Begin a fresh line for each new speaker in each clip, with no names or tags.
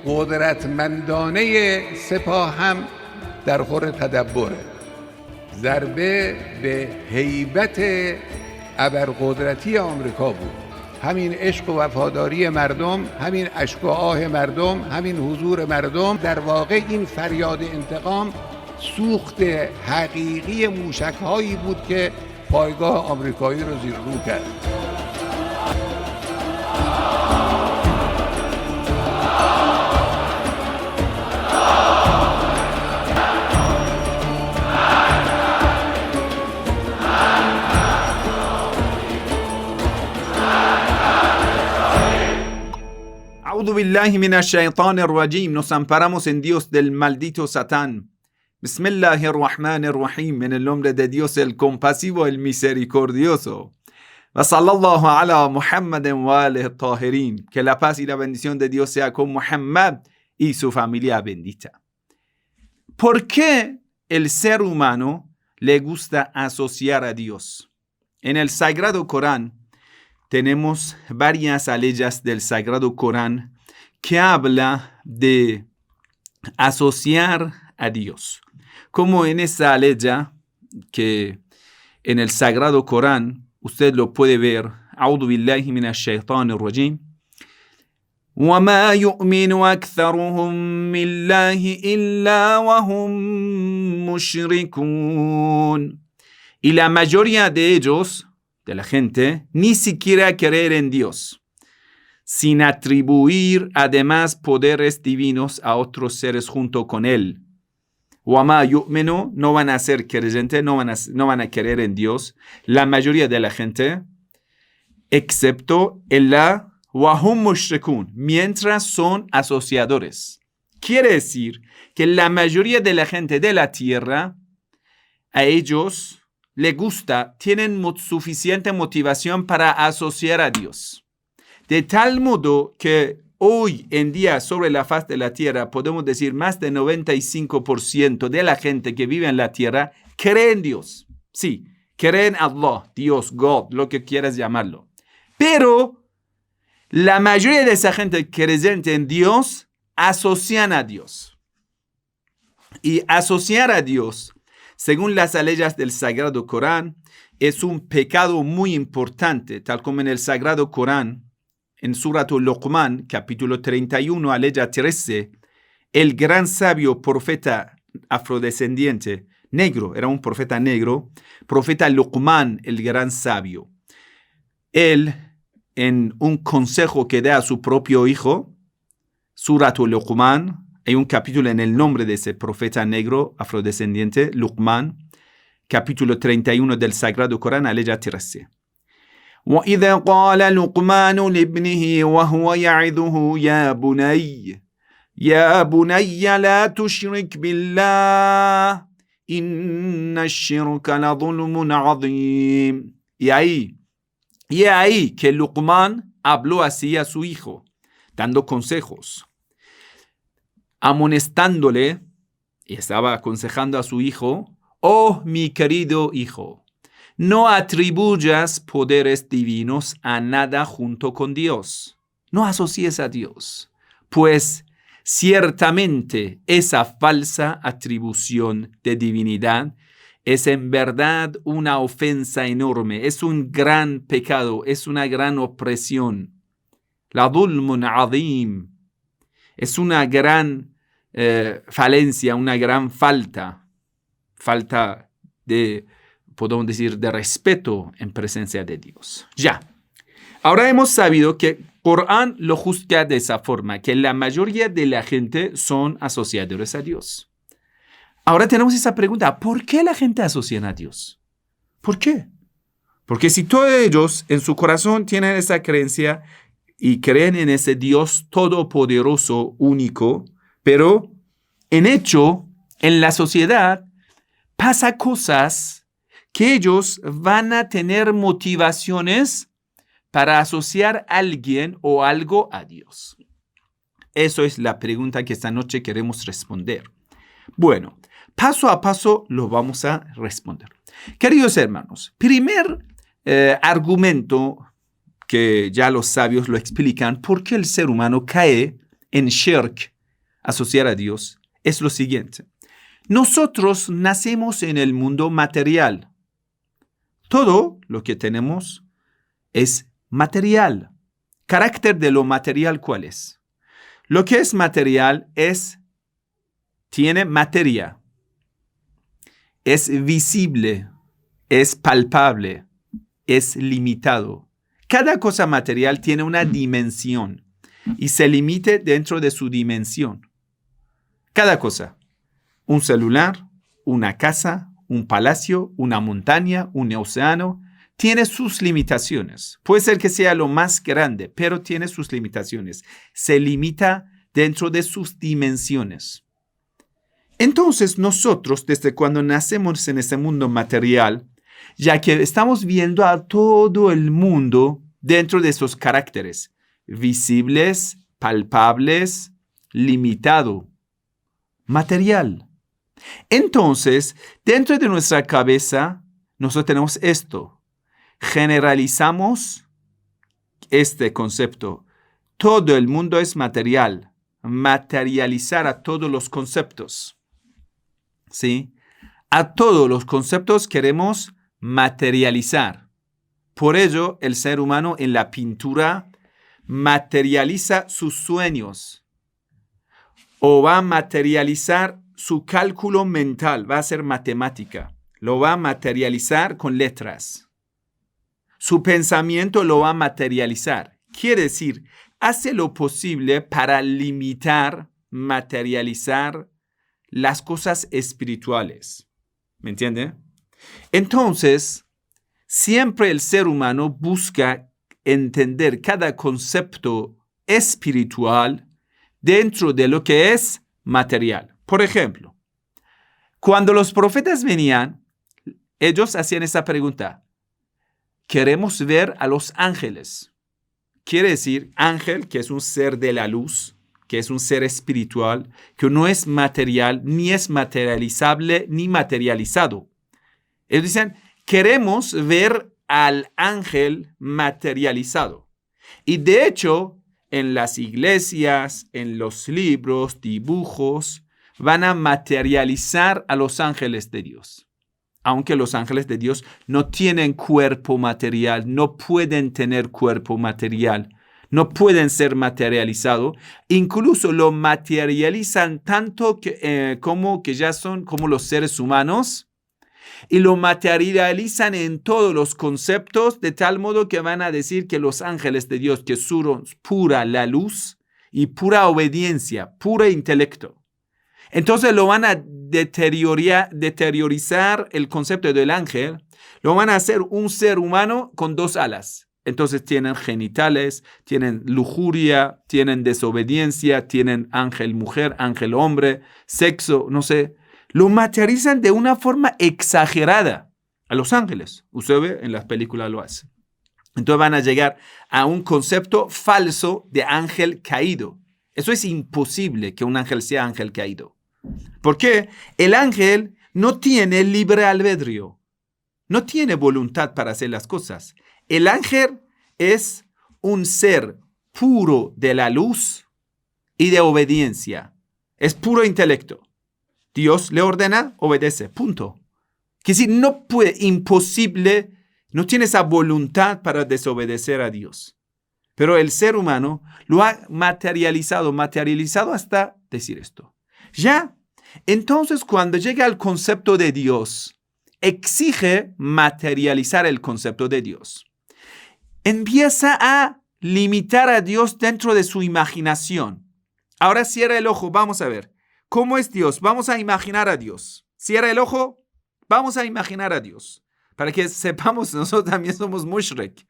قدرتمندانه سپاه هم در خور تدبره. ضربه به هیبت ابرقدرتی آمریکا بود. همین عشق و وفاداری مردم، همین اشک و آه مردم، همین حضور مردم، در واقع این فریاد انتقام سوخت حقیقی موشک‌هایی بود که پایگاه آمریکایی رو زیر رو کرد.
A'udhu billahi minash shaitanir rajim. Nos amparamos en Dios del maldito Satán. Bismillahirrahmanirrahim. En el nombre de Dios el compasivo, el misericordioso. Wa sallallahu ala Muhammadin wa alihi tahirin. Que la paz y la bendición de Dios sea con Muhammad y su familia bendita. ¿Por qué el ser humano le gusta asociar a Dios? En el Sagrado Corán tenemos varias aleyas del Sagrado Corán que habla de asociar a Dios. Como en esa aleya que en el Sagrado Corán usted lo puede ver. A'udhu billahi minash shaitanir rajim. وَمَا يُؤْمِنُ أَكْثَرُهُم بِاللَّهِ إِلَّا وَهُم مُشْرِكُونَ. Y la mayoría de ellos, de la gente, ni siquiera creer en Dios, sin atribuir además poderes divinos a otros seres junto con Él. Wama yu'minu, no van a ser creyentes, no van a creer en Dios, la mayoría de la gente, excepto la wahum mushrikun, mientras son asociadores. Quiere decir que la mayoría de la gente de la tierra, a ellos le gusta, tienen suficiente motivación para asociar a Dios. De tal modo que hoy en día sobre la faz de la tierra podemos decir más del 95% de la gente que vive en la tierra cree en Dios. Sí, cree en Allah, Dios, God, lo que quieras llamarlo. Pero la mayoría de esa gente creyente en Dios asocian a Dios. Y asociar a Dios, según las leyes del Sagrado Corán, es un pecado muy importante, tal como en el Sagrado Corán, en Suratul Luqman, capítulo 31, aleya 13, el gran sabio profeta afrodescendiente, negro, era un profeta negro, profeta Luqman, el gran sabio. Él, en un consejo que da a su propio hijo, Suratul Luqman, hay un capítulo en el nombre de ese profeta negro afrodescendiente, Luqman, capítulo 31 del Sagrado Corán, aleya 13. وَإِذَا قَالَ لُقْمَانُ لِابْنِهِ وَهُوَ يَعِظُهُ يَا بُنَيَّ لَا تُشْرِكْ بِاللَّهِ إِنَّ الشِّرْكَ لَظُلْمٌ عَظِيمٌ. Y ahí que Luqman habló así a su hijo, dando consejos, amonestándole, y estaba aconsejando a su hijo: oh mi querido hijo, no atribuyas poderes divinos a nada junto con Dios. No asocies a Dios, pues ciertamente esa falsa atribución de divinidad es en verdad una ofensa enorme, es un gran pecado, es una gran opresión. La dhulmun azim, es una gran falencia, una gran falta de, podemos decir, de respeto en presencia de Dios. Ya. Ahora hemos sabido que Corán lo juzga de esa forma, que la mayoría de la gente son asociadores a Dios. Ahora tenemos esa pregunta: ¿por qué la gente asocia a Dios? ¿Por qué? Porque si todos ellos en su corazón tienen esa creencia y creen en ese Dios todopoderoso, único, pero en hecho, en la sociedad, pasa cosas que ellos van a tener motivaciones para asociar a alguien o algo a Dios. Eso es la pregunta que esta noche queremos responder. Bueno, paso a paso lo vamos a responder. Queridos hermanos, primer argumento que ya los sabios lo explican, por qué el ser humano cae en shirk, asociar a Dios, es lo siguiente. Nosotros nacemos en el mundo material. Todo lo que tenemos es material. Carácter de lo material, ¿cuál es? Lo que es material tiene materia. Es visible, es palpable, es limitado. Cada cosa material tiene una dimensión y se limite dentro de su dimensión. Cada cosa. Un celular, una casa, un palacio, una montaña, un océano, tiene sus limitaciones. Puede ser que sea lo más grande, pero tiene sus limitaciones. Se limita dentro de sus dimensiones. Entonces nosotros, desde cuando nacemos en ese mundo material, ya que estamos viendo a todo el mundo dentro de esos caracteres, visibles, palpables, limitado, material. Entonces, dentro de nuestra cabeza, nosotros tenemos esto. Generalizamos este concepto. Todo el mundo es material. Materializar a todos los conceptos. ¿Sí? A todos los conceptos queremos materializar. Por ello, el ser humano en la pintura materializa sus sueños o va a materializar su cálculo mental, va a ser matemática, lo va a materializar con letras. Su pensamiento lo va a materializar. Quiere decir, hace lo posible para limitar, materializar las cosas espirituales. ¿Me entiende? Entonces, siempre el ser humano busca entender cada concepto espiritual dentro de lo que es material. Por ejemplo, cuando los profetas venían, ellos hacían esta pregunta. Queremos ver a los ángeles. Quiere decir, ángel, que es un ser de la luz, que es un ser espiritual, que no es material, ni es materializable, ni materializado. Ellos dicen, queremos ver al ángel materializado. Y de hecho, en las iglesias, en los libros, dibujos, van a materializar a los ángeles de Dios. Aunque los ángeles de Dios no tienen cuerpo material, no pueden tener cuerpo material, no pueden ser materializados, incluso lo materializan tanto como que ya son como los seres humanos, y lo materializan en todos los conceptos, de tal modo que van a decir que los ángeles de Dios, que son pura la luz y pura obediencia, puro intelecto. Entonces lo van a deteriorizar el concepto del ángel, lo van a hacer un ser humano con 2 alas. Entonces tienen genitales, tienen lujuria, tienen desobediencia, tienen ángel mujer, ángel hombre, sexo, no sé. Lo materializan de una forma exagerada a los ángeles. Usted ve, en las películas lo hace. Entonces van a llegar a un concepto falso de ángel caído. Eso es imposible que un ángel sea ángel caído. Porque el ángel no tiene libre albedrío. No tiene voluntad para hacer las cosas. El ángel es un ser puro de la luz y de obediencia. Es puro intelecto. Dios le ordena, obedece, punto. Que si no puede, imposible, no tiene esa voluntad para desobedecer a Dios. Pero el ser humano lo ha materializado hasta decir esto. Ya, entonces cuando llega al concepto de Dios, exige materializar el concepto de Dios. Empieza a limitar a Dios dentro de su imaginación. Ahora cierra el ojo, vamos a ver. ¿Cómo es Dios? Vamos a imaginar a Dios. Cierra el ojo, vamos a imaginar a Dios. Para que sepamos, nosotros también somos mushrik.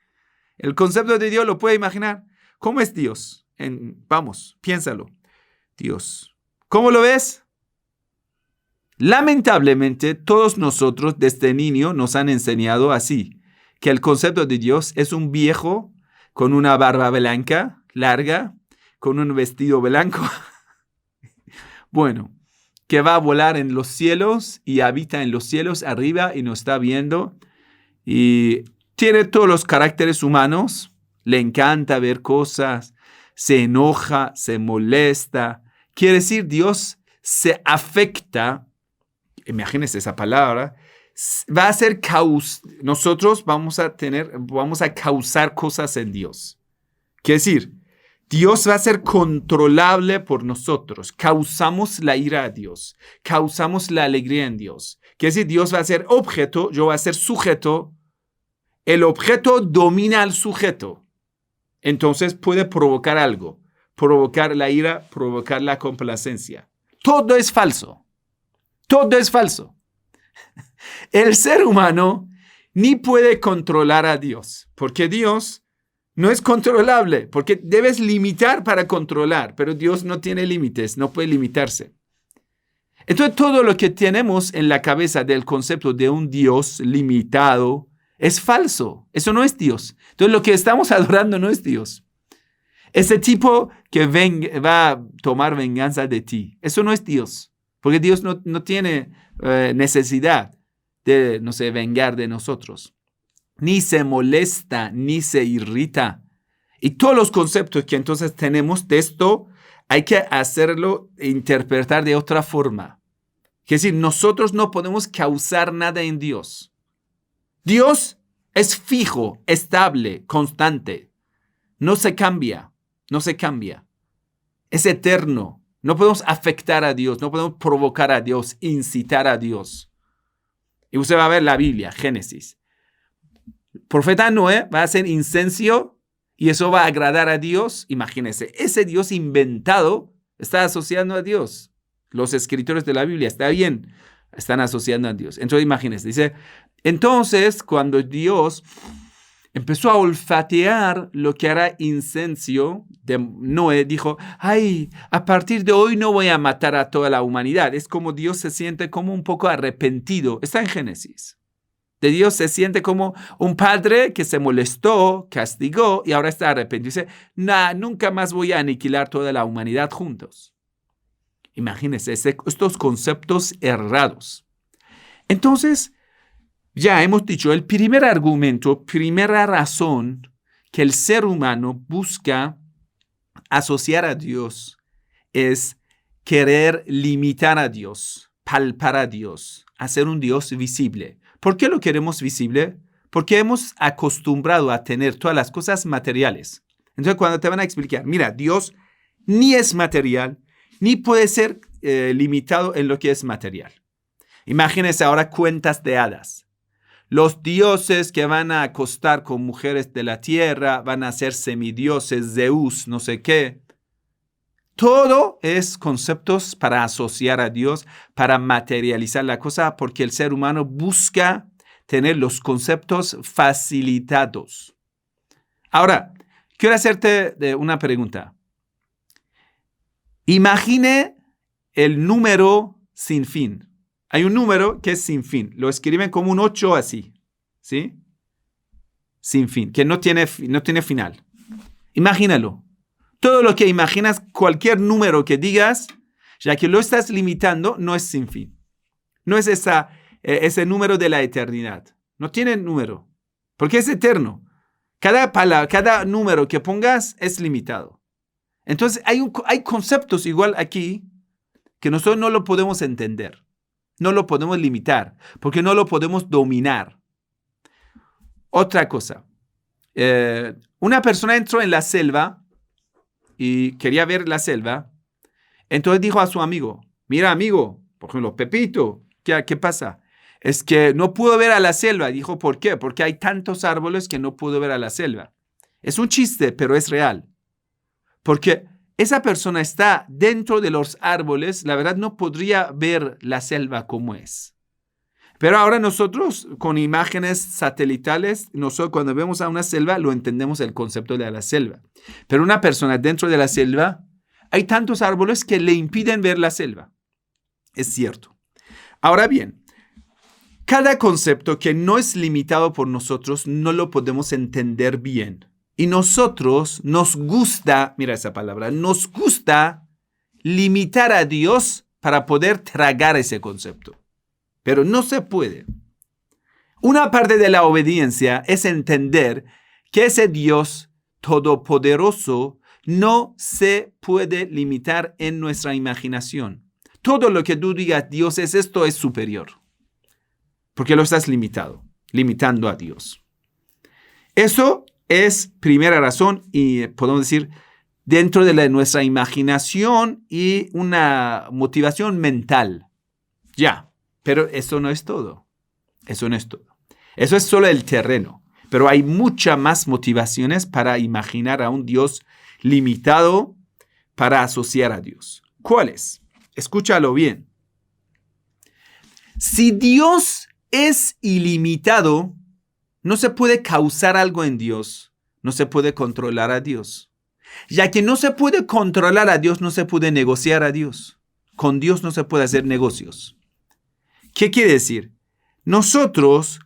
El concepto de Dios lo puede imaginar. ¿Cómo es Dios? Vamos, piénsalo. Dios. ¿Cómo lo ves? Lamentablemente, todos nosotros desde niño nos han enseñado así, que el concepto de Dios es un viejo con una barba blanca, larga, con un vestido blanco. Bueno, que va a volar en los cielos y habita en los cielos arriba y nos está viendo. Y tiene todos los caracteres humanos. Le encanta ver cosas. se enoja, se molesta. Quiere decir, Dios se afecta. Imagínense esa palabra. Va a ser nosotros vamos a causar cosas en Dios. Quiere decir, Dios va a ser controlable por nosotros. Causamos la ira a Dios. Causamos la alegría en Dios. Quiere decir, Dios va a ser objeto, yo voy a ser sujeto. El objeto domina al sujeto. Entonces puede provocar algo. Provocar la ira, provocar la complacencia. Todo es falso. Todo es falso. El ser humano ni puede controlar a Dios, porque Dios no es controlable, porque debes limitar para controlar, pero Dios no tiene límites, no puede limitarse. Entonces todo lo que tenemos en la cabeza del concepto de un Dios limitado es falso, eso no es Dios. Entonces lo que estamos adorando no es Dios. Ese tipo que va a tomar venganza de ti, eso no es Dios, porque Dios no tiene necesidad de, vengar de nosotros. Ni se molesta, ni se irrita. Y todos los conceptos que entonces tenemos de esto, hay que hacerlo e interpretar de otra forma. Es decir, nosotros no podemos causar nada en Dios. Dios es fijo, estable, constante. No se cambia, no se cambia. Es eterno. No podemos afectar a Dios, no podemos provocar a Dios, incitar a Dios. Y usted va a ver la Biblia, Génesis. El profeta Noé va a hacer incenso y eso va a agradar a Dios. Imagínense, ese Dios inventado está asociando a Dios. Los escritores de la Biblia, está bien, están asociando a Dios. Entonces imagínense, dice, entonces cuando Dios empezó a olfatear lo que era incenso de Noé, dijo, ay, a partir de hoy no voy a matar a toda la humanidad. Es como Dios se siente como un poco arrepentido. Está en Génesis. De Dios se siente como un padre que se molestó, castigó y ahora está arrepentido. Dice, nunca más voy a aniquilar toda la humanidad juntos. Imagínense estos conceptos errados. Entonces, ya hemos dicho, el primer argumento, primera razón que el ser humano busca asociar a Dios es querer limitar a Dios, palpar a Dios, hacer un Dios visible. ¿Por qué lo queremos visible? Porque hemos acostumbrado a tener todas las cosas materiales. Entonces, cuando te van a explicar, mira, Dios ni es material, ni puede ser limitado en lo que es material. Imagínense ahora cuentas de hadas. Los dioses que van a acostar con mujeres de la tierra, van a ser semidioses, Zeus, no sé qué. Todo es conceptos para asociar a Dios, para materializar la cosa, porque el ser humano busca tener los conceptos facilitados. Ahora, quiero hacerte una pregunta. Imagine el número sin fin. Hay un número que es sin fin. Lo escriben como un 8 así, ¿sí? Sin fin, que no tiene final. Imagínalo. Todo lo que imaginas, cualquier número que digas, ya que lo estás limitando, no es sin fin. No es ese número de la eternidad. No tiene número, porque es eterno. Cada palabra, cada número que pongas es limitado. Entonces hay conceptos igual aquí que nosotros no lo podemos entender. No lo podemos limitar, porque no lo podemos dominar. Otra cosa. Una persona entró en la selva y quería ver la selva. Entonces dijo a su amigo, mira amigo, por ejemplo, Pepito, ¿qué pasa? Es que no puedo ver a la selva. Dijo, ¿por qué? Porque hay tantos árboles que no puedo ver a la selva. Es un chiste, pero es real. Porque esa persona está dentro de los árboles, la verdad no podría ver la selva como es. Pero ahora nosotros, con imágenes satelitales, nosotros cuando vemos a una selva, lo entendemos el concepto de la selva. Pero una persona dentro de la selva, hay tantos árboles que le impiden ver la selva. Es cierto. Ahora bien, cada concepto que no es limitado por nosotros, no lo podemos entender bien. Y nosotros nos gusta, mira esa palabra, nos gusta limitar a Dios para poder tragar ese concepto. Pero no se puede. Una parte de la obediencia es entender que ese Dios todopoderoso no se puede limitar en nuestra imaginación. Todo lo que tú digas, Dios es esto, es superior. Porque lo estás limitando a Dios. Eso es primera razón y podemos decir dentro de nuestra imaginación y una motivación mental. Ya, pero eso no es todo. Eso no es todo. Eso es solo el terreno. Pero hay muchas más motivaciones para imaginar a un Dios limitado para asociar a Dios. ¿Cuáles? Escúchalo bien. Si Dios es ilimitado, no se puede causar algo en Dios, no se puede controlar a Dios. Ya que no se puede controlar a Dios, no se puede negociar a Dios. Con Dios no se puede hacer negocios. ¿Qué quiere decir? Nosotros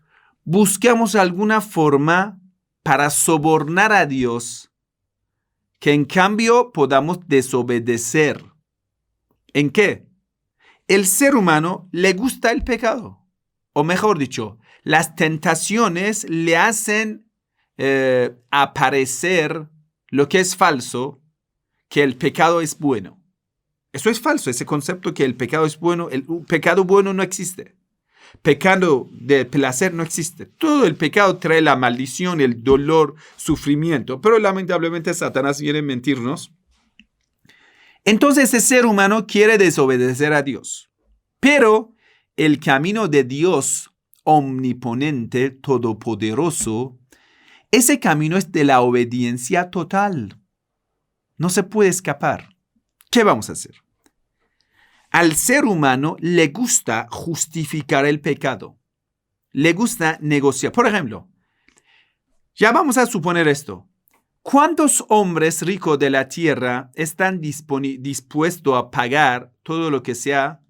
buscamos alguna forma para sobornar a Dios que en cambio podamos desobedecer. ¿En qué? El ser humano le gusta el pecado. O mejor dicho, las tentaciones le hacen aparecer lo que es falso, que el pecado es bueno. Eso es falso, ese concepto que el pecado es bueno. El pecado bueno no existe. Pecado de placer no existe. Todo el pecado trae la maldición, el dolor, sufrimiento. Pero lamentablemente Satanás viene a mentirnos. Entonces el ser humano quiere desobedecer a Dios. Pero el camino de Dios omniponente, todopoderoso, ese camino es de la obediencia total. No se puede escapar. ¿Qué vamos a hacer? Al ser humano le gusta justificar el pecado. Le gusta negociar. Por ejemplo, ya vamos a suponer esto. ¿Cuántos hombres ricos de la tierra están dispuestos a pagar todo lo que sea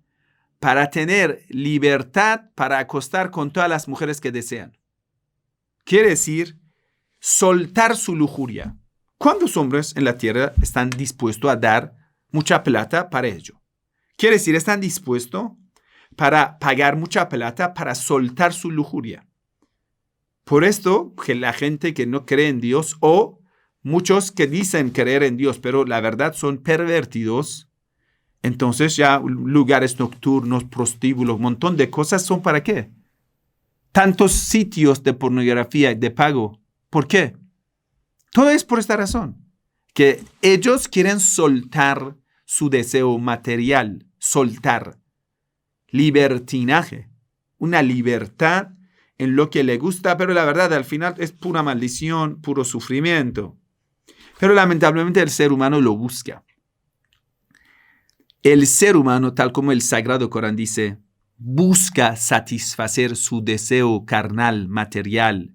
para tener libertad para acostar con todas las mujeres que desean? Quiere decir, soltar su lujuria. ¿Cuántos hombres en la tierra están dispuestos a dar mucha plata para ello? Quiere decir, están dispuestos para pagar mucha plata para soltar su lujuria. Por esto, que la gente que no cree en Dios o muchos que dicen creer en Dios, pero la verdad son pervertidos, entonces ya lugares nocturnos, prostíbulos, un montón de cosas son ¿para qué? Tantos sitios de pornografía de pago. ¿Por qué? Todo es por esta razón. Que ellos quieren soltar su deseo material, soltar. Libertinaje. Una libertad en lo que le gusta, pero la verdad al final es pura maldición, puro sufrimiento. Pero lamentablemente el ser humano lo busca. El ser humano, tal como el Sagrado Corán dice, busca satisfacer su deseo carnal, material,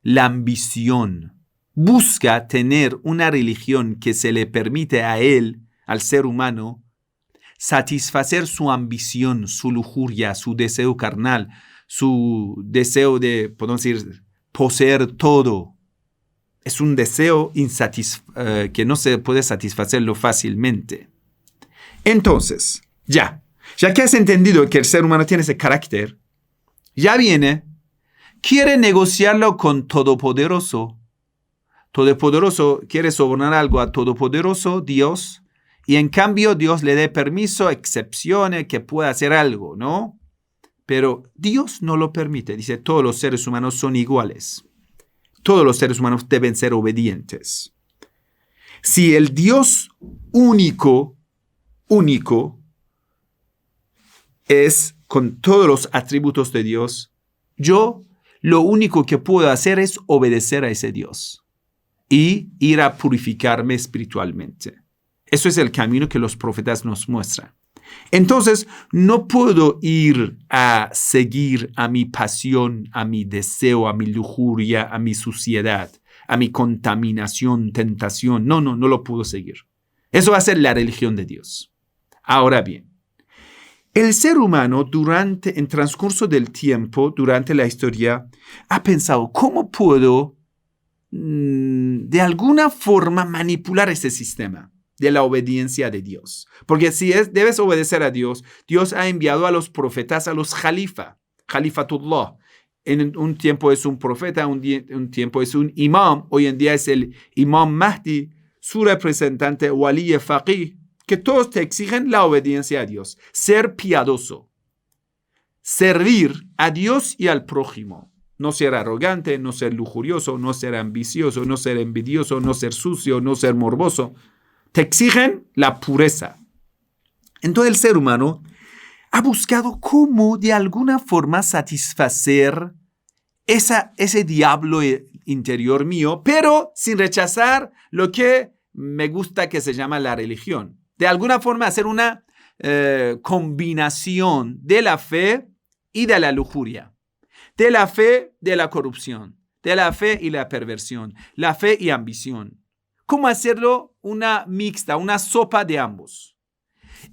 la ambición. Busca tener una religión que se le permite a él, al ser humano, satisfacer su ambición, su lujuria, su deseo carnal, su deseo de, podemos decir, poseer todo. Es un deseo que no se puede satisfacerlo fácilmente. Entonces, ya que has entendido que el ser humano tiene ese carácter, ya quiere negociarlo con Todopoderoso. Todopoderoso quiere sobornar algo a Todopoderoso, Dios, y en cambio Dios le dé permiso, excepciones, que pueda hacer algo, ¿no? Pero Dios no lo permite. Dice, todos los seres humanos son iguales. Todos los seres humanos deben ser obedientes. Si el Dios único es con todos los atributos de Dios, yo lo único que puedo hacer es obedecer a ese Dios y ir a purificarme espiritualmente. Eso es el camino que los profetas nos muestran. Entonces, no puedo ir a seguir a mi pasión, a mi deseo, a mi lujuria, a mi suciedad, a mi contaminación, tentación. No lo puedo seguir. Eso va a ser la religión de Dios. Ahora bien, el ser humano en transcurso del tiempo, durante la historia, ha pensado, ¿cómo puedo de alguna forma manipular ese sistema de la obediencia de Dios? Porque si debes obedecer a Dios, Dios ha enviado a los profetas, a los Khalifatullah. En un tiempo es un profeta, un tiempo es un imam. Hoy en día es el imam Mahdi, su representante, wali faqih, que todos te exigen la obediencia a Dios, ser piadoso, servir a Dios y al prójimo, no ser arrogante, no ser lujurioso, no ser ambicioso, no ser envidioso, no ser sucio, no ser morboso. Te exigen la pureza. Entonces el ser humano ha buscado cómo de alguna forma satisfacer ese diablo interior mío, pero sin rechazar lo que me gusta que se llama la religión. De alguna forma hacer una combinación de la fe y de la lujuria, de la fe de la corrupción, de la fe y la perversión, la fe y ambición. ¿Cómo hacerlo una mixta, una sopa de ambos?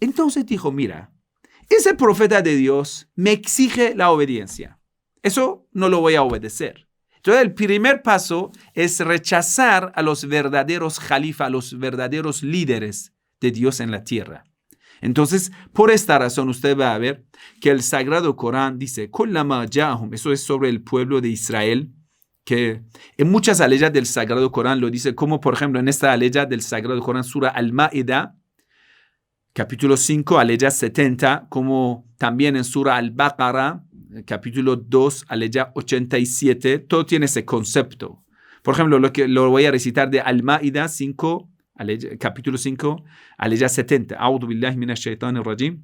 Entonces dijo, mira, ese profeta de Dios me exige la obediencia. Eso no lo voy a obedecer. Entonces el primer paso es rechazar a los verdaderos jalifas, a los verdaderos líderes de Dios en la tierra. Entonces, por esta razón, usted va a ver que el Sagrado Corán dice, eso es sobre el pueblo de Israel, que en muchas aleyas del Sagrado Corán lo dice, como por ejemplo en esta aleya del Sagrado Corán, Sura Al-Ma'idah, capítulo 5, aleya 70, como también en Sura Al-Baqarah, capítulo 2, aleya 87, todo tiene ese concepto. Por ejemplo, lo voy a recitar de Al-Ma'idah 5, capítulo 5, aleya 70. A'udhu billahi minash shaitanir rajim.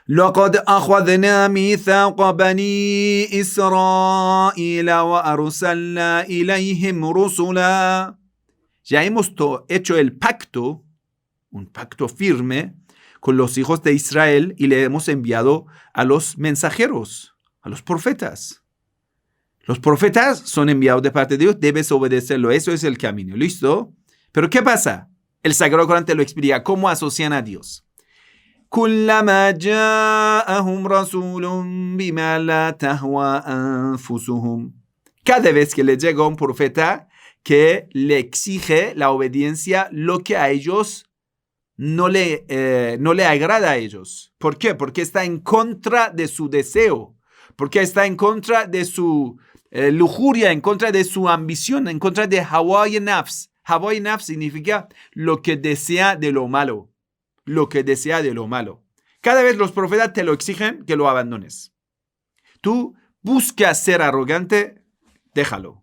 لقد أخذنا ميثاق بني إسرائيل وأرسلنا إليهم رسلا. Ya hemos hecho el pacto, un pacto firme, con los hijos de Israel y le hemos enviado a los mensajeros, a los profetas. Los profetas son enviados de parte de Dios, debes obedecerlo, eso es el camino, ¿listo? Pero ¿qué pasa? El Sagrado Corán te lo explica, ¿cómo asocian a Dios? كلما جاءهم رسول بما لا تهوى أنفسهم. Cada vez que le llega un profeta que le exige la obediencia, lo que a ellos no le agrada a ellos. ¿Por qué? Porque está en contra de su deseo, porque está en contra de su lujuria, en contra de su ambición, en contra de hawa y nafs. Hawa y nafs significa lo que desea de lo malo. Lo que desea de lo malo. Cada vez los profetas te lo exigen que lo abandones. Tú buscas ser arrogante, déjalo.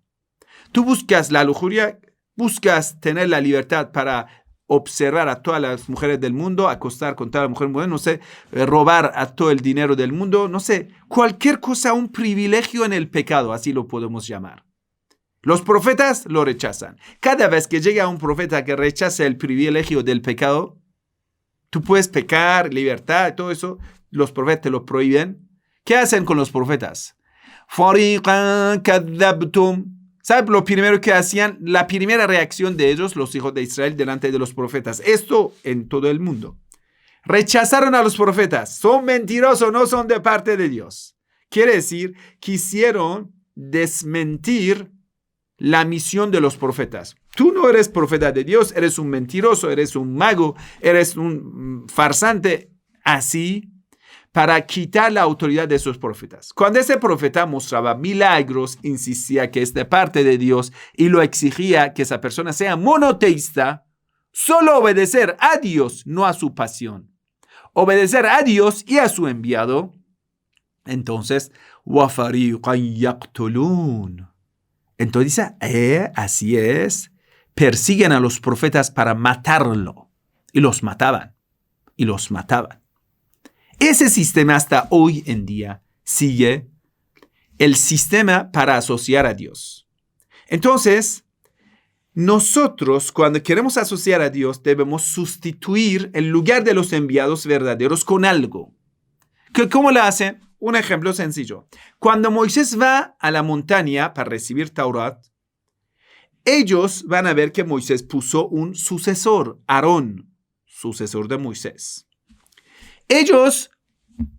Tú buscas la lujuria, buscas tener la libertad para observar a todas las mujeres del mundo, acostar con todas las mujeres del mundo, no sé, robar a todo el dinero del mundo, no sé, cualquier cosa, un privilegio en el pecado, así lo podemos llamar. Los profetas lo rechazan. Cada vez que llega un profeta que rechaza el privilegio del pecado, tú puedes pecar, libertad, todo eso, los profetas te lo prohíben. ¿Qué hacen con los profetas? Fariqan kadzabtum. ¿Sabes lo primero que hacían? La primera reacción de ellos, los hijos de Israel, delante de los profetas. Esto en todo el mundo. Rechazaron a los profetas. Son mentirosos, no son de parte de Dios. Quiere decir, quisieron desmentir la misión de los profetas. Tú no eres profeta de Dios, eres un mentiroso, eres un mago, eres un farsante. Así, para quitar la autoridad de esos profetas. Cuando ese profeta mostraba milagros, insistía que es de parte de Dios y lo exigía que esa persona sea monoteísta, solo obedecer a Dios, no a su pasión. Obedecer a Dios y a su enviado. Entonces, وَفَرِيقًا يَقْتُلُونَ. Entonces dice, así es, persiguen a los profetas para matarlo. Y los mataban. Y los mataban. Ese sistema hasta hoy en día sigue el sistema para asociar a Dios. Entonces, nosotros cuando queremos asociar a Dios debemos sustituir el lugar de los enviados verdaderos con algo. ¿Cómo lo hacen? Un ejemplo sencillo. Cuando Moisés va a la montaña para recibir Taurat, ellos van a ver que Moisés puso un sucesor, Aarón, sucesor de Moisés. Ellos,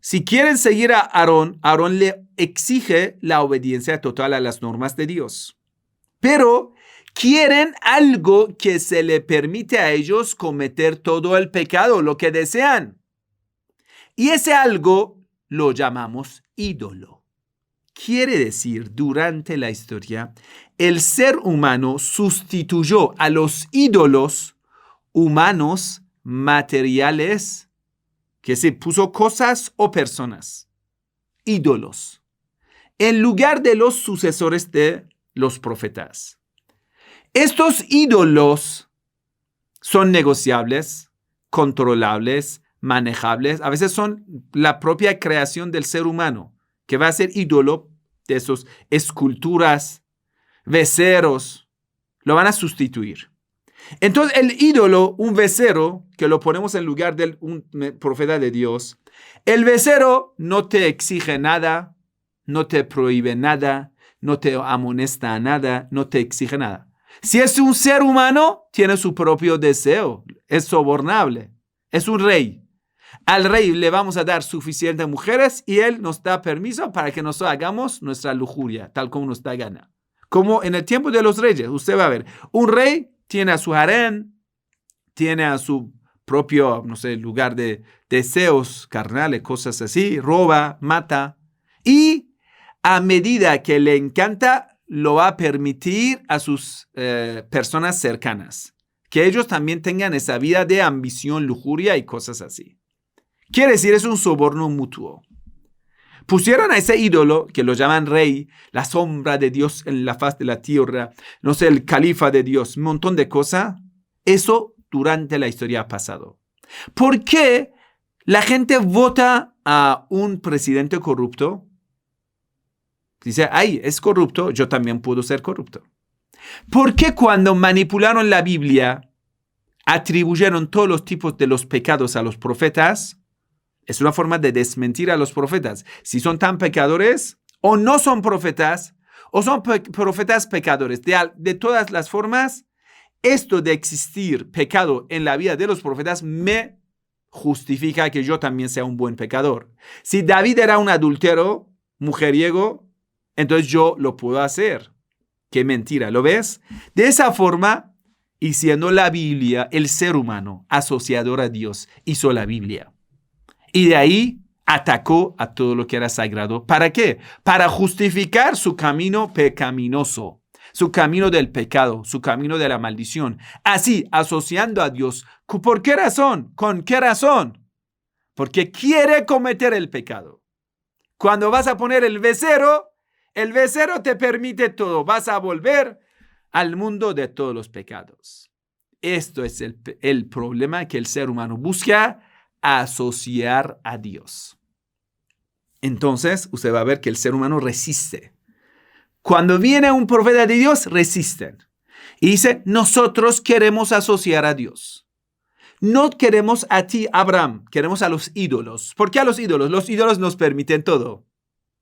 si quieren seguir a Aarón, Aarón le exige la obediencia total a las normas de Dios. Pero quieren algo que se le permite a ellos cometer todo el pecado, lo que desean. Y ese algo lo llamamos ídolo. Quiere decir, durante la historia, el ser humano sustituyó a los ídolos humanos materiales, que se puso cosas o personas, ídolos, en lugar de los sucesores de los profetas. Estos ídolos son negociables, controlables, manejables. A veces son la propia creación del ser humano, que va a ser ídolo de esas esculturas, becerros, lo van a sustituir. Entonces el ídolo, un becerro, que lo ponemos en lugar de un profeta de Dios, el becerro no te exige nada, no te prohíbe nada, no te amonesta a nada, no te exige nada. Si es un ser humano, tiene su propio deseo, es sobornable, es un rey. Al rey le vamos a dar suficientes mujeres y él nos da permiso para que nosotros hagamos nuestra lujuria, tal como nos da gana. Como en el tiempo de los reyes, usted va a ver, un rey tiene a su harén, tiene a su propio, no sé, lugar de deseos carnales, cosas así, roba, mata, y a medida que le encanta, lo va a permitir a sus personas cercanas, que ellos también tengan esa vida de ambición, lujuria y cosas así. Quiere decir, es un soborno mutuo. Pusieron a ese ídolo, que lo llaman rey, la sombra de Dios en la faz de la tierra, no sé, el califa de Dios, un montón de cosas. Eso durante la historia ha pasado. ¿Por qué la gente vota a un presidente corrupto? Dice, ay, es corrupto, yo también puedo ser corrupto. ¿Por qué cuando manipularon la Biblia, atribuyeron todos los tipos de los pecados a los profetas? Es una forma de desmentir a los profetas. Si son tan pecadores, o no son profetas, o son profetas pecadores. De todas las formas, esto de existir pecado en la vida de los profetas me justifica que yo también sea un buen pecador. Si David era un adúltero, mujeriego, entonces yo lo puedo hacer. ¡Qué mentira! ¿Lo ves? De esa forma, y siendo la Biblia, el ser humano asociador a Dios, hizo la Biblia. Y de ahí atacó a todo lo que era sagrado. ¿Para qué? Para justificar su camino pecaminoso, su camino del pecado, su camino de la maldición. Así, asociando a Dios. ¿Por qué razón? ¿Con qué razón? Porque quiere cometer el pecado. Cuando vas a poner el becerro te permite todo. Vas a volver al mundo de todos los pecados. Esto es el problema que el ser humano busca, asociar a Dios. Entonces, usted va a ver que el ser humano resiste. Cuando viene un profeta de Dios, resisten. Y dice, nosotros queremos asociar a Dios. No queremos a ti, Abraham, queremos a los ídolos. ¿Por qué a los ídolos? Los ídolos nos permiten todo.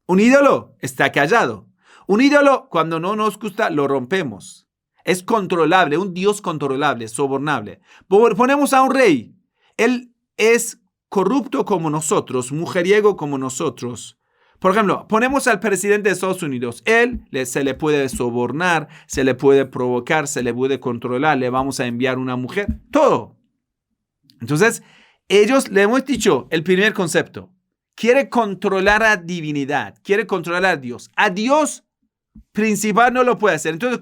Un ídolo está callado. Un ídolo, cuando no nos gusta, lo rompemos. Es controlable, un Dios controlable, sobornable. Ponemos a un rey. Él es corrupto como nosotros, mujeriego como nosotros. Por ejemplo, ponemos al presidente de Estados Unidos. Se le puede sobornar, se le puede provocar, se le puede controlar, le vamos a enviar una mujer, todo. Entonces, ellos le hemos dicho el primer concepto. Quiere controlar a divinidad, quiere controlar a Dios. A Dios principal no lo puede hacer. Entonces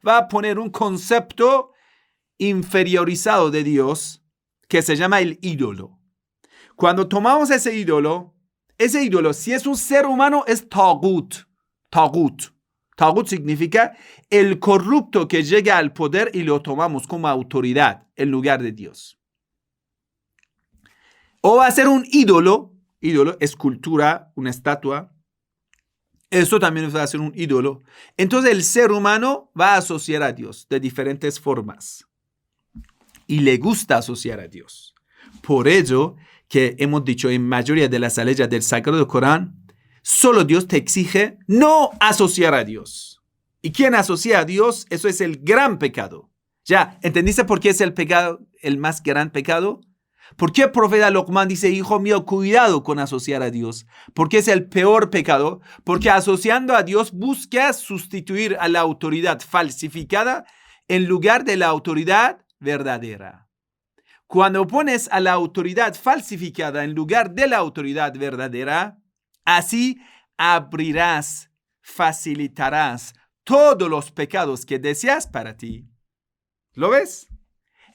va a poner un concepto inferiorizado de Dios que se llama el ídolo. Cuando tomamos ese ídolo, si es un ser humano, es Tagut. Tagut significa el corrupto que llega al poder y lo tomamos como autoridad en lugar de Dios. O va a ser un ídolo, escultura, una estatua. Eso también va a ser un ídolo. Entonces el ser humano va a asociar a Dios de diferentes formas. Y le gusta asociar a Dios. Por ello que hemos dicho en mayoría de las leyes del Sagrado Corán, solo Dios te exige no asociar a Dios. ¿Y quién asocia a Dios? Eso es el gran pecado. ¿Ya entendiste por qué es el pecado, el más gran pecado? ¿Por qué el profeta Luqman dice, hijo mío, cuidado con asociar a Dios? Porque es el peor pecado. Porque asociando a Dios buscas sustituir a la autoridad falsificada en lugar de la autoridad verdadera. Cuando pones a la autoridad falsificada en lugar de la autoridad verdadera, así abrirás, facilitarás todos los pecados que deseas para ti. ¿Lo ves?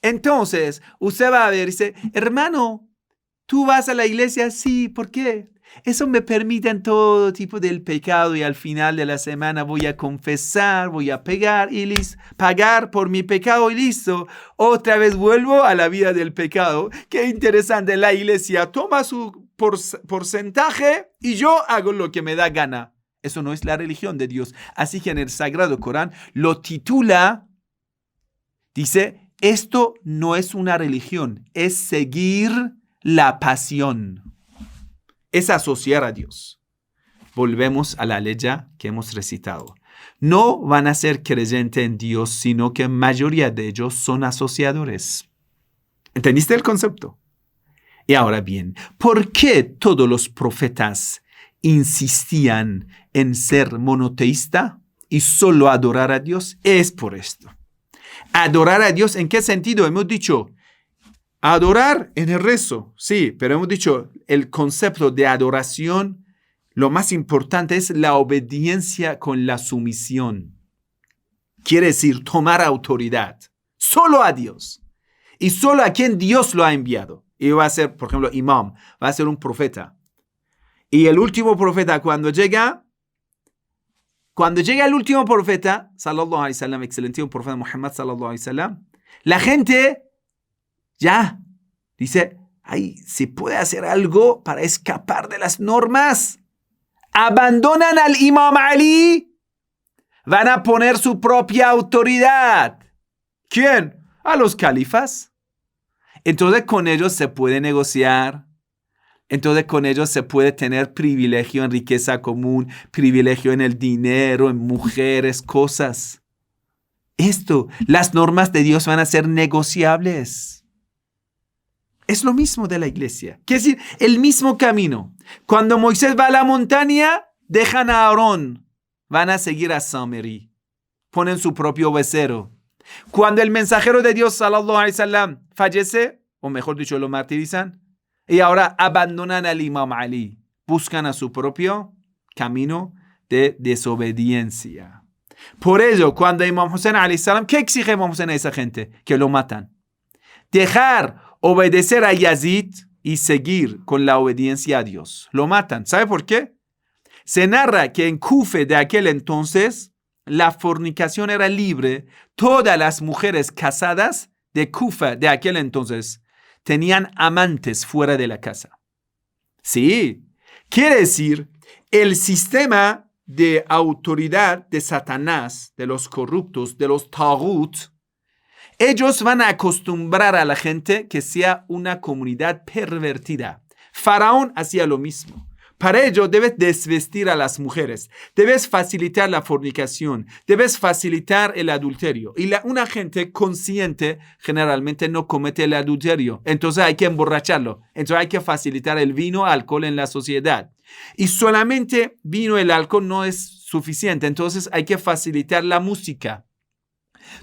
Entonces, usted va a ver y dice, hermano, ¿tú vas a la iglesia? Sí, ¿por qué? Eso me permite todo tipo del pecado y al final de la semana voy a confesar, voy a pagar por mi pecado y listo. Otra vez vuelvo a la vida del pecado. Qué interesante, la iglesia toma su porcentaje y yo hago lo que me da gana. Eso no es la religión de Dios. Así que en el Sagrado Corán lo titula, dice, esto no es una religión, es seguir la pasión. Es asociar a Dios. Volvemos a la ley que hemos recitado. No van a ser creyentes en Dios, sino que la mayoría de ellos son asociadores. ¿Entendiste el concepto? Y ahora bien, ¿por qué todos los profetas insistían en ser monoteísta y solo adorar a Dios? Es por esto. Adorar a Dios, ¿en qué sentido? Hemos dicho, adorar en el rezo, sí, pero hemos dicho, el concepto de adoración, lo más importante es la obediencia con la sumisión. Quiere decir tomar autoridad, solo a Dios, y solo a quien Dios lo ha enviado. Y va a ser, por ejemplo, imam, va a ser un profeta. Y el último profeta, cuando llega el último profeta, sallallahu alaihi wasallam, excelente profeta Muhammad, sallallahu alaihi wasallam, la gente ya dice, ay, ¿se puede hacer algo para escapar de las normas? Abandonan al Imam Ali, van a poner su propia autoridad. ¿Quién? A los califas. Entonces con ellos se puede negociar. Entonces con ellos se puede tener privilegio en riqueza común, privilegio en el dinero, en mujeres, cosas. Las normas de Dios van a ser negociables. Es lo mismo de la iglesia. Quiere decir, el mismo camino. Cuando Moisés va a la montaña, dejan a Aarón. Van a seguir a Samiri. Ponen su propio becerro. Cuando el mensajero de Dios, sallallahu alaihi wasallam, fallece, o mejor dicho, lo martirizan, y ahora abandonan al Imam Ali. Buscan a su propio camino de desobediencia. Por ello, cuando Imam Hussein alayhi salam, ¿qué exige Imam Hussein a esa gente? Que lo matan. Dejar obedecer a Yazid y seguir con la obediencia a Dios. Lo matan. ¿Sabe por qué? Se narra que en Kufa de aquel entonces la fornicación era libre. Todas las mujeres casadas de Kufa de aquel entonces tenían amantes fuera de la casa. Sí, quiere decir, el sistema de autoridad de Satanás, de los corruptos, de los taghut, ellos van a acostumbrar a la gente que sea una comunidad pervertida. Faraón hacía lo mismo. Para ello debes desvestir a las mujeres, debes facilitar la fornicación, debes facilitar el adulterio. Y una gente consciente generalmente no comete el adulterio. Entonces hay que emborracharlo. Entonces hay que facilitar el vino, alcohol en la sociedad. Y solamente vino y alcohol no es suficiente. Entonces hay que facilitar la música.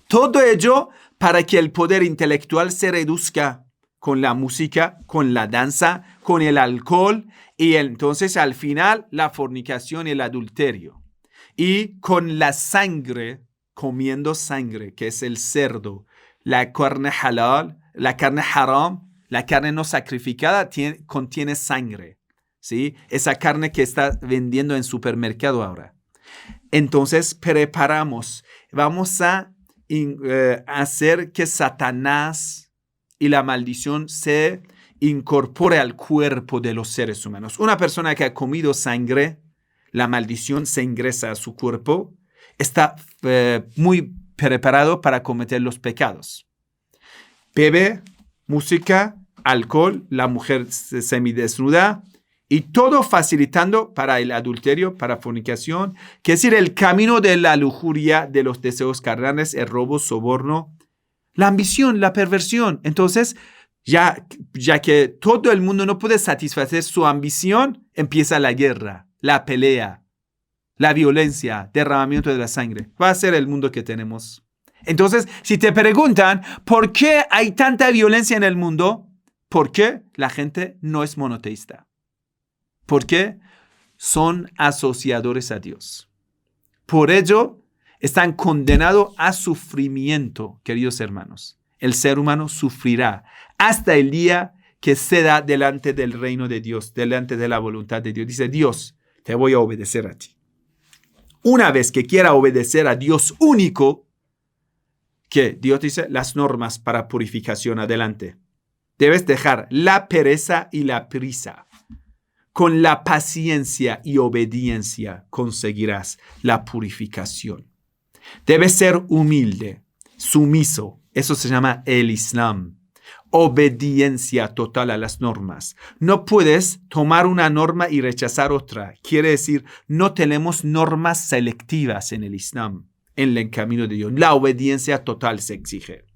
Todo ello para que el poder intelectual se reduzca con la música, con la danza, con el alcohol y entonces al final la fornicación y el adulterio. Y con la sangre, comiendo sangre, que es el cerdo, la carne halal, la carne haram, la carne no sacrificada contiene sangre, ¿sí? Esa carne que está vendiendo en supermercado ahora. Entonces vamos a hacer que Satanás y la maldición se incorpore al cuerpo de los seres humanos. Una persona que ha comido sangre, la maldición se ingresa a su cuerpo, está muy preparado para cometer los pecados. Bebe, música, alcohol, la mujer semidesnuda y todo facilitando para el adulterio, para fornicación, que es decir, el camino de la lujuria, de los deseos carnales, el robo, soborno, la ambición, la perversión. Entonces, ya que todo el mundo no puede satisfacer su ambición, empieza la guerra, la pelea, la violencia, derramamiento de la sangre. Va a ser el mundo que tenemos. Entonces, si te preguntan, ¿por qué hay tanta violencia en el mundo? Porque la gente no es monoteísta. Porque son asociadores a Dios. Por ello, están condenados a sufrimiento, queridos hermanos. El ser humano sufrirá hasta el día que ceda delante del reino de Dios, delante de la voluntad de Dios. Dice, Dios, te voy a obedecer a ti. Una vez que quiera obedecer a Dios único, que Dios dice las normas para purificación adelante. Debes dejar la pereza y la prisa. Con la paciencia y obediencia conseguirás la purificación. Debes ser humilde, sumiso. Eso se llama el Islam. Obediencia total a las normas. No puedes tomar una norma y rechazar otra. Quiere decir, no tenemos normas selectivas en el Islam, en el camino de Dios. La obediencia total se exige.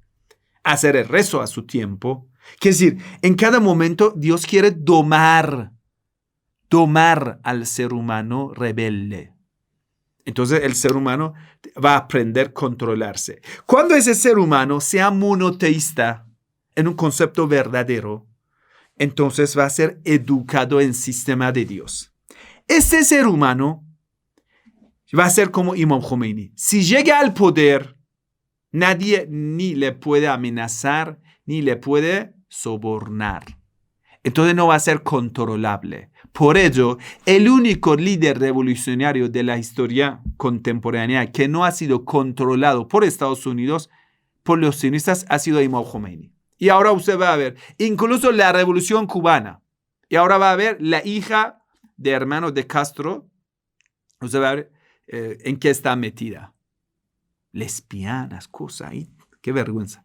Hacer el rezo a su tiempo. Quiere decir, en cada momento Dios quiere domar al ser humano rebelde. Entonces el ser humano va a aprender a controlarse. Cuando ese ser humano sea monoteísta en un concepto verdadero, entonces va a ser educado en el sistema de Dios. Ese ser humano va a ser como Imam Khomeini. Si llega al poder, nadie ni le puede amenazar, ni le puede sobornar. Entonces no va a ser controlable. Por ello, el único líder revolucionario de la historia contemporánea que no ha sido controlado por Estados Unidos, por los sionistas, ha sido Imam Khomeini. Y ahora usted va a ver, incluso la revolución cubana. Y ahora va a ver la hija de hermano de Castro. Usted va a ver en qué está metida. Lesbianas, cosas ahí. Qué vergüenza.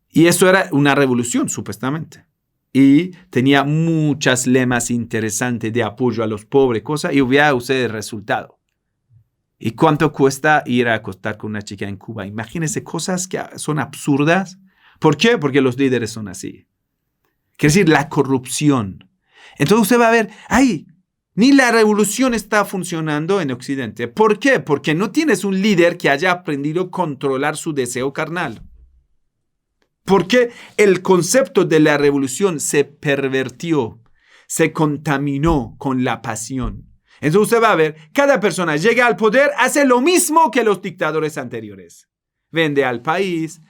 Y eso era una revolución, supuestamente. Y tenía muchas lemas interesantes de apoyo a los pobres, cosas. Y vea usted el resultado. ¿Y cuánto cuesta ir a acostar con una chica en Cuba? Imagínese cosas que son absurdas. ¿Por qué? Porque los líderes son así. Quiere decir, la corrupción. Entonces usted va a ver, ni la revolución está funcionando en Occidente. ¿Por qué? Porque no tienes un líder que haya aprendido a controlar su deseo carnal. Porque el concepto de la revolución se pervertió, se contaminó con la pasión. Entonces usted va a ver, cada persona llega al poder, hace lo mismo que los dictadores anteriores. Vende al país.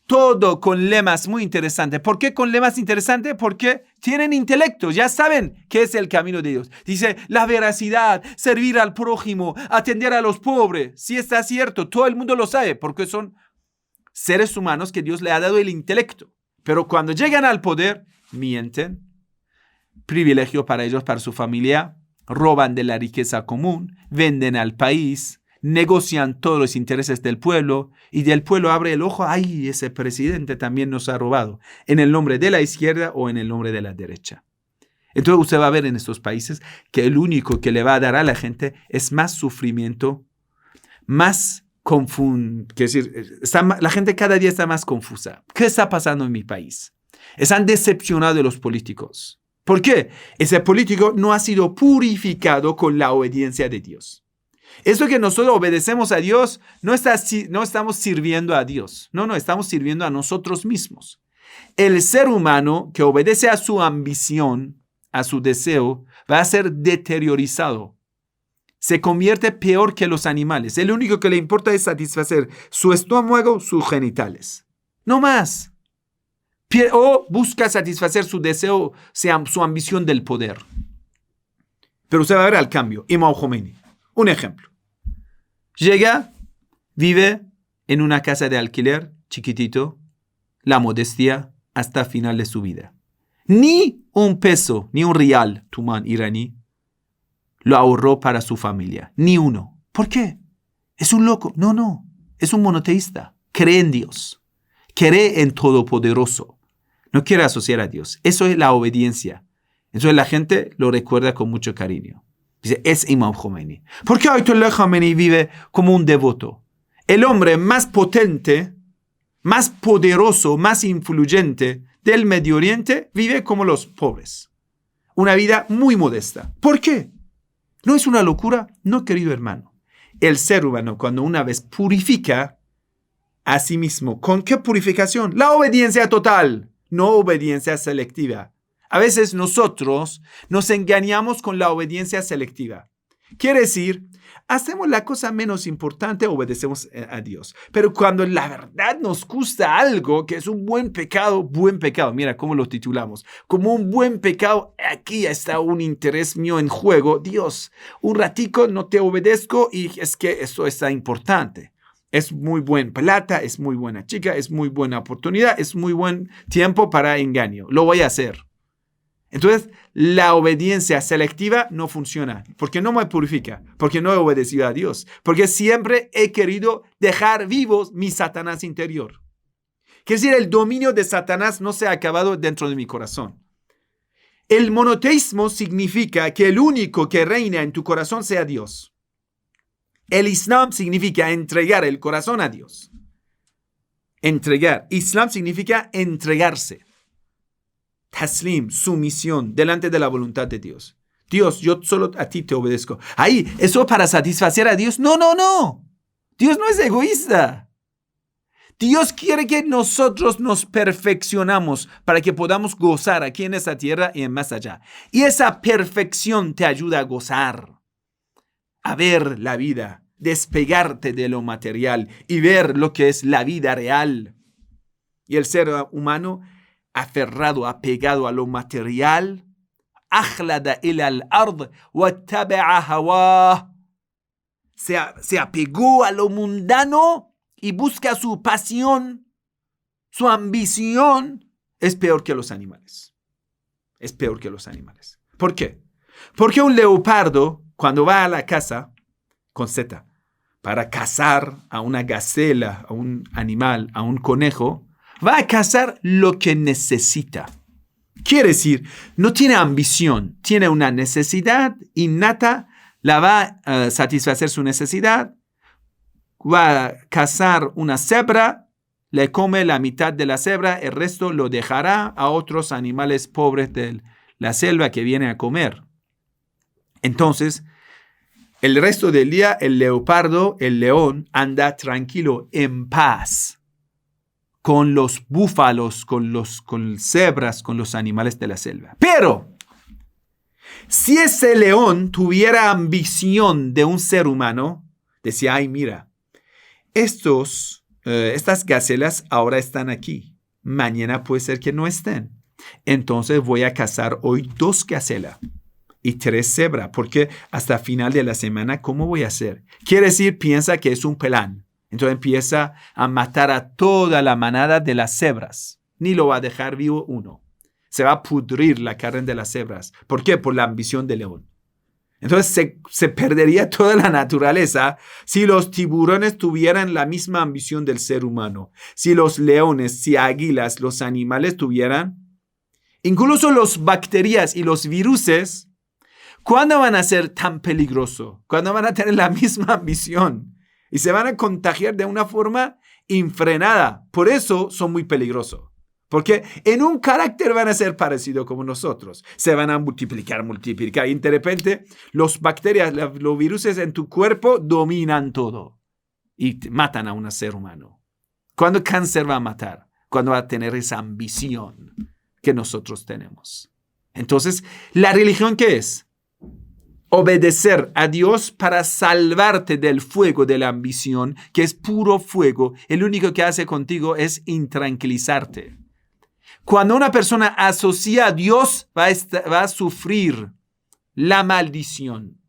Todo con lemas muy interesantes. ¿Por qué con lemas interesantes? Porque tienen intelecto, ya saben qué es el camino de Dios. Dice, la veracidad, servir al prójimo, atender a los pobres. Sí está cierto, todo el mundo lo sabe, porque son seres humanos que Dios le ha dado el intelecto. Pero cuando llegan al poder, mienten, privilegio para ellos, para su familia, roban de la riqueza común, venden al país, negocian todos los intereses del pueblo y del pueblo abre el ojo, ese presidente también nos ha robado, en el nombre de la izquierda o en el nombre de la derecha. Entonces usted va a ver en estos países que el único que le va a dar a la gente es más sufrimiento, más la gente cada día está más confusa. ¿Qué está pasando en mi país? Están decepcionados de los políticos. ¿Por qué? Ese político no ha sido purificado con la obediencia de Dios. Eso que nosotros obedecemos a Dios, no estamos sirviendo a Dios. No, estamos sirviendo a nosotros mismos. El ser humano que obedece a su ambición, a su deseo, va a ser deteriorizado. Se convierte peor que los animales. El único que le importa es satisfacer su estómago, sus genitales. No más. O busca satisfacer su deseo, su ambición del poder. Pero usted va a ver al cambio. Imam Khomeini. Un ejemplo. Llega, vive en una casa de alquiler, chiquitito, la modestia hasta final de su vida. Ni un peso, ni un rial tumán iraní lo ahorró para su familia. Ni uno. ¿Por qué? ¿Es un loco? No. Es un monoteísta. Cree en Dios. Cree en Todopoderoso. No quiere asociar a Dios. Eso es la obediencia. Entonces la gente lo recuerda con mucho cariño. Dice, es Imam Khomeini. ¿Por qué Ayatollah Khomeini vive como un devoto? El hombre más potente, más poderoso, más influyente del Medio Oriente vive como los pobres. Una vida muy modesta. ¿Por qué? ¿No es una locura? No, querido hermano. El ser humano, cuando una vez purifica a sí mismo, ¿con qué purificación? La obediencia total, no obediencia selectiva. A veces nosotros nos engañamos con la obediencia selectiva. Quiere decir, hacemos la cosa menos importante, obedecemos a Dios. Pero cuando la verdad nos gusta algo que es un buen pecado, mira cómo lo titulamos, como un buen pecado, aquí está un interés mío en juego. Dios, un ratico no te obedezco y es que esto está importante. Es muy buen plata, es muy buena chica, es muy buena oportunidad, es muy buen tiempo para engaño. Lo voy a hacer. Entonces, la obediencia selectiva no funciona, porque no me purifica, porque no he obedecido a Dios, porque siempre he querido dejar vivos mi Satanás interior. Quiere decir, el dominio de Satanás no se ha acabado dentro de mi corazón. El monoteísmo significa que el único que reina en tu corazón sea Dios. El Islam significa entregar el corazón a Dios. Entregar. Islam significa entregarse. Taslim, sumisión, delante de la voluntad de Dios. Dios, yo solo a ti te obedezco. Ahí, ¿eso para satisfacer a Dios? No. Dios no es egoísta. Dios quiere que nosotros nos perfeccionamos para que podamos gozar aquí en esta tierra y en más allá. Y esa perfección te ayuda a gozar, a ver la vida, despegarte de lo material y ver lo que es la vida real. Y el ser humano aferrado, apegado a lo material, أخلد إلى الأرض واتبع هواه. Se apegó a lo mundano y busca su pasión, su ambición. Es peor que los animales. Es peor que los animales. ¿Por qué? Porque un leopardo, cuando va a la caza, con Z, para cazar a una gacela, a un animal, a un conejo, va a cazar lo que necesita. Quiere decir, no tiene ambición, tiene una necesidad innata, la va a satisfacer su necesidad, va a cazar una cebra, le come la mitad de la cebra, el resto lo dejará a otros animales pobres de la selva que vienen a comer. Entonces, el resto del día, el leopardo, el león, anda tranquilo, en paz, con los búfalos, con cebras, con los animales de la selva. Pero, si ese león tuviera ambición de un ser humano, decía, ay, mira, estas gacelas ahora están aquí. Mañana puede ser que no estén. Entonces voy a cazar hoy 2 gacelas y 3 cebras, porque hasta final de la semana, ¿cómo voy a hacer? Quiere decir, piensa que es un plan. Entonces empieza a matar a toda la manada de las cebras. Ni lo va a dejar vivo uno. Se va a pudrir la carne de las cebras. ¿Por qué? Por la ambición del león. Entonces se perdería toda la naturaleza si los tiburones tuvieran la misma ambición del ser humano. Si los leones, si águilas, los animales tuvieran. Incluso las bacterias y los viruses, ¿cuándo van a ser tan peligrosos? ¿Cuándo van a tener la misma ambición? Y se van a contagiar de una forma infrenada. Por eso son muy peligrosos. Porque en un carácter van a ser parecidos como nosotros. Se van a multiplicar. Y de repente las bacterias, los virus en tu cuerpo dominan todo. Y matan a un ser humano. ¿Cuándo el cáncer va a matar? Cuando va a tener esa ambición que nosotros tenemos. Entonces, ¿la religión qué es? Obedecer a Dios para salvarte del fuego de la ambición, que es puro fuego. El único que hace contigo es intranquilizarte. Cuando una persona asocia a Dios, va a sufrir la maldición.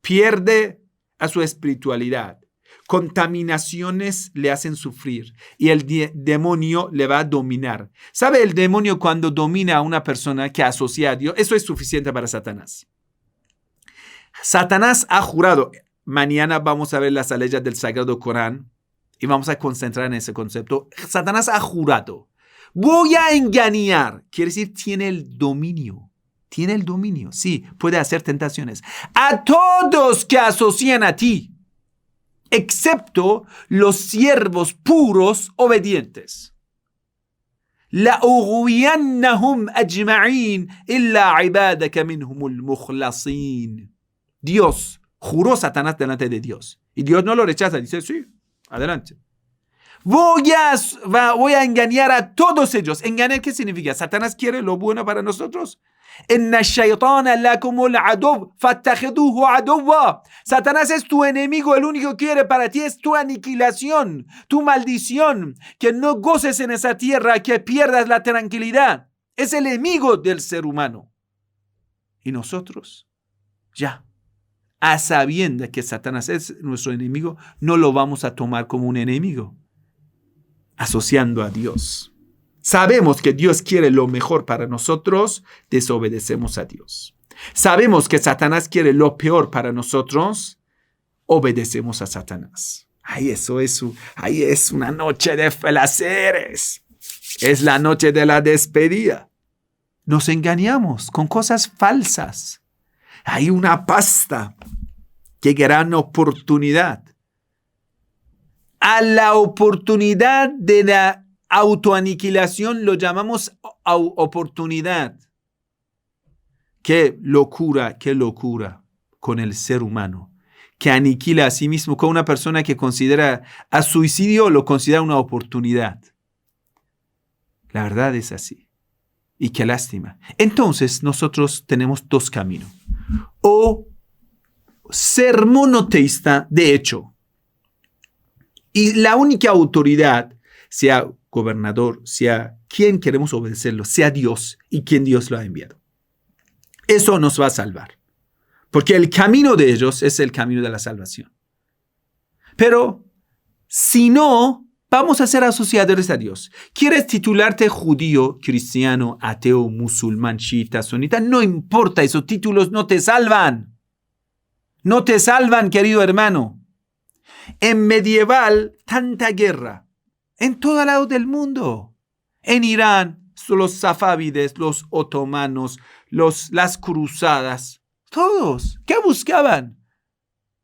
Pierde a su espiritualidad. Contaminaciones le hacen sufrir y el demonio le va a dominar. ¿Sabe el demonio cuando domina a una persona que asocia a Dios? Eso es suficiente para Satanás. Satanás ha jurado. Mañana vamos a ver las leyes del Sagrado Corán y vamos a concentrar en ese concepto. Satanás ha jurado. Voy a engañar. Quiere decir, tiene el dominio. Tiene el dominio. Sí, puede hacer tentaciones. A todos que asocian a ti, excepto los siervos puros obedientes. La ughwiyannahum ajma'in illa ibadaka minhumul mukhlasin. Dios juró Satanás delante de Dios. Y Dios no lo rechaza. Dice, sí, adelante. voy a engañar a todos ellos. ¿Engañar qué significa? ¿Satanás quiere lo bueno para nosotros? Satanás es tu enemigo, el único que quiere para ti es tu aniquilación, tu maldición, que no goces en esa tierra, que pierdas la tranquilidad. Es el enemigo del ser humano. Y nosotros, ya, a sabiendas que Satanás es nuestro enemigo, no lo vamos a tomar como un enemigo, asociando a Dios. Sabemos que Dios quiere lo mejor para nosotros, desobedecemos a Dios. Sabemos que Satanás quiere lo peor para nosotros, obedecemos a Satanás. Ahí es una noche de placeres. Es la noche de la despedida. Nos engañamos con cosas falsas. Hay una pasta que gran oportunidad. A la oportunidad de la autoaniquilación lo llamamos oportunidad. Qué locura con el ser humano, que aniquila a sí mismo, con una persona que considera a suicidio, lo considera una oportunidad. La verdad es así. Y qué lástima. Entonces nosotros tenemos dos caminos. O ser monoteísta de hecho. Y la única autoridad, sea gobernador, sea quien queremos obedecerlo, sea Dios y quien Dios lo ha enviado. Eso nos va a salvar. Porque el camino de ellos es el camino de la salvación. Pero si no, vamos a ser asociadores a Dios. ¿Quieres titularte judío, cristiano, ateo, musulmán, chiita, sunita? No importa, esos títulos no te salvan. No te salvan, querido hermano. En medieval, tanta guerra. En todo lado del mundo. En Irán, los safávides, los otomanos, las cruzadas. Todos. ¿Qué buscaban?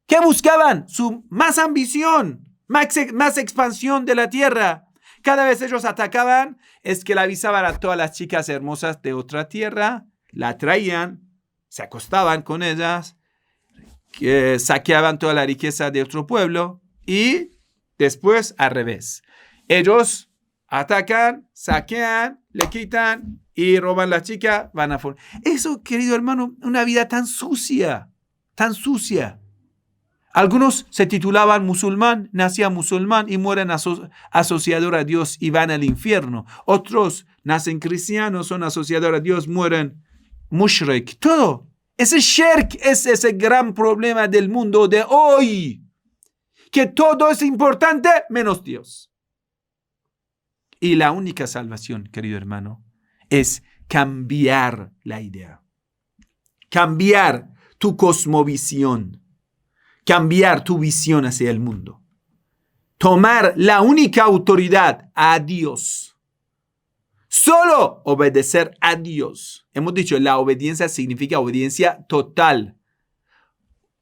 ¿Qué buscaban? Su más ambición. Más expansión de la tierra. Cada vez ellos atacaban, esclavizaban a todas las chicas hermosas de otra tierra, la traían, se acostaban con ellas, que saqueaban toda la riqueza de otro pueblo y después al revés. Ellos atacan, saquean, le quitan y roban la chica, van a eso, querido hermano, una vida tan sucia, tan sucia. Algunos se titulaban musulmán, nacían musulmán y mueren asociador a Dios y van al infierno. Otros nacen cristianos, son asociador a Dios, mueren mushrik. Todo. Ese shirk es ese gran problema del mundo de hoy. Que todo es importante menos Dios. Y la única salvación, querido hermano, es cambiar la idea. Cambiar tu cosmovisión. Cambiar tu visión hacia el mundo. Tomar la única autoridad a Dios. Solo obedecer a Dios. Hemos dicho, la obediencia significa obediencia total.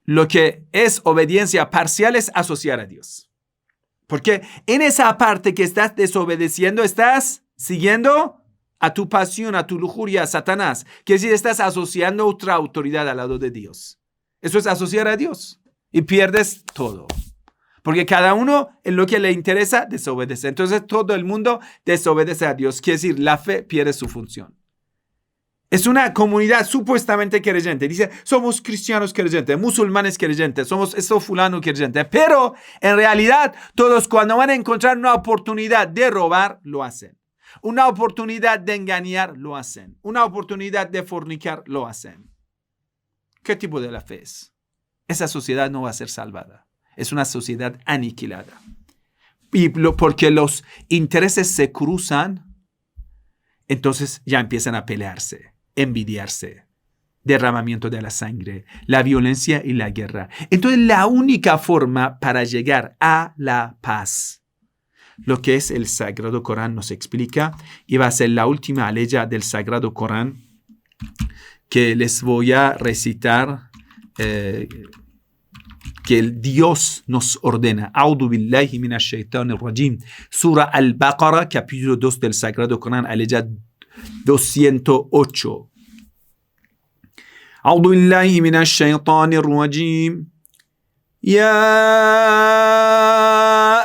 Lo que es obediencia parcial es asociar a Dios. Porque en esa parte que estás desobedeciendo, estás siguiendo a tu pasión, a tu lujuria, a Satanás. Que si estás asociando otra autoridad al lado de Dios. Eso es asociar a Dios. Y pierdes todo. Porque cada uno en lo que le interesa desobedece. Entonces todo el mundo desobedece a Dios. Quiere decir, la fe pierde su función. Es una comunidad supuestamente creyente. Dice, somos cristianos creyentes, musulmanes creyentes, somos esto fulano creyente. Pero en realidad todos cuando van a encontrar una oportunidad de robar, lo hacen. Una oportunidad de engañar, lo hacen. Una oportunidad de fornicar, lo hacen. ¿Qué tipo de la fe es? Esa sociedad no va a ser salvada. Es una sociedad aniquilada. Y porque los intereses se cruzan, entonces ya empiezan a pelearse, envidiarse, derramamiento de la sangre, la violencia y la guerra. Entonces la única forma para llegar a la paz, lo que es el Sagrado Corán nos explica, y va a ser la última aleya del Sagrado Corán que les voy a recitar, que el Dios nos ordena. A'udhu billahi minash shaitanir rajim. Sura Al-Baqarah, capítulo 2 del Sagrado Corán, aleya 208. A'udhu billahi minash shaitanir rajim. يا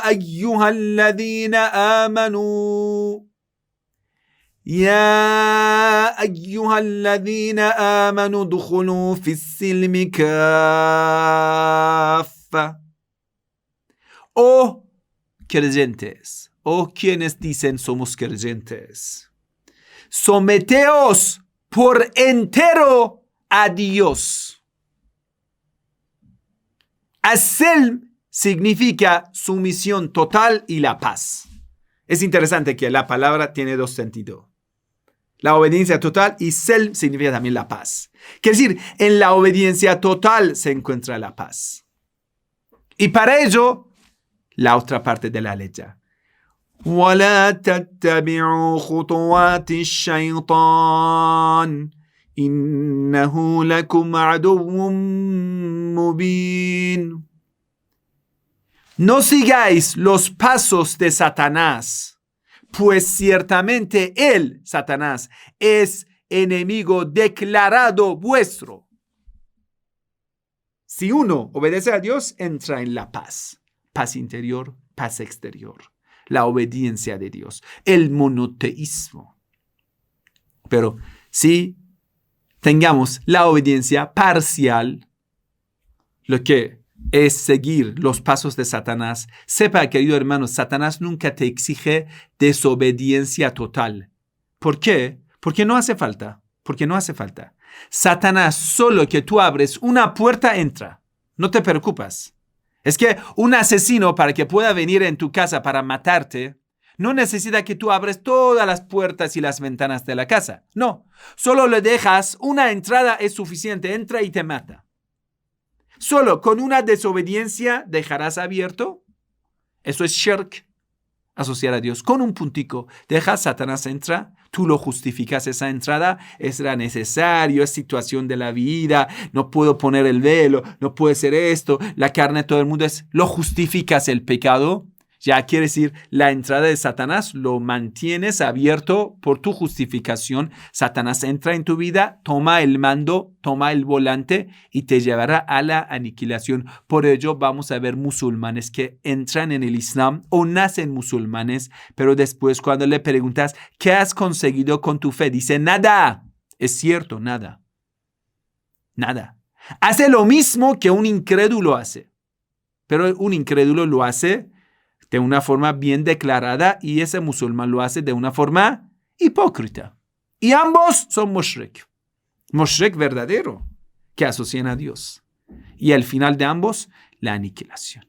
أيها الذين آمنوا يا أيها الذين آمنوا ادخلوا في السلم كافة. Oh creyentes, oh quienes dicen somos creyentes, someteos por entero a Dios. As-Silm significa sumisión total y la paz. Es interesante que la palabra tiene dos sentidos. La obediencia total y Silm significa también la paz. Quiere decir, en la obediencia total se encuentra la paz. Y para ello, la otra parte de la ley. وَلَا تَتَّبِعُوا خُطُوَاتِ الشَّيْطَانِ إِنَّهُ لَكُمْ عَدُوٌّ مُبِينٌ. No sigáis los pasos de Satanás, pues ciertamente él, Satanás, es enemigo declarado vuestro. Si uno obedece a Dios, entra en la paz. Paz interior, paz exterior. La obediencia de Dios, el monoteísmo. Pero si tengamos la obediencia parcial, lo que es seguir los pasos de Satanás, sepa, querido hermano, Satanás nunca te exige desobediencia total. ¿Por qué? Porque no hace falta. Porque no hace falta. Satanás, solo que tú abres una puerta, entra. No te preocupas. Es que un asesino, para que pueda venir en tu casa para matarte, no necesita que tú abres todas las puertas y las ventanas de la casa. No, solo le dejas una entrada, es suficiente. Entra y te mata. Solo con una desobediencia dejarás abierto. Eso es shirk, asociar a Dios. Con un puntico, dejas, Satanás entra, tú lo justificas esa entrada, era necesario, es situación de la vida, no puedo poner el velo, no puede ser esto, la carne de todo el mundo lo justificas el pecado. Ya quiere decir, la entrada de Satanás lo mantienes abierto por tu justificación. Satanás entra en tu vida, toma el mando, toma el volante y te llevará a la aniquilación. Por ello vamos a ver musulmanes que entran en el Islam o nacen musulmanes, pero después cuando le preguntas, ¿qué has conseguido con tu fe? Dice, nada. Es cierto, nada. Nada. Hace lo mismo que un incrédulo hace, pero un incrédulo lo hace de una forma bien declarada y ese musulmán lo hace de una forma hipócrita. Y ambos son mushrik. Mushrik verdadero que asocian a Dios. Y al final de ambos, la aniquilación.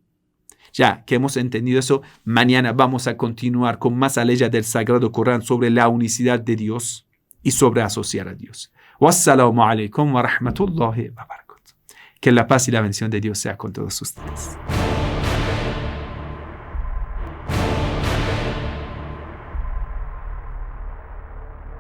Ya que hemos entendido eso, mañana vamos a continuar con más leyes del Sagrado Corán sobre la unicidad de Dios y sobre asociar a Dios. Wassalamu alaikum wa rahmatullahi wa barakatuh. Que la paz y la bendición de Dios sea con todos ustedes.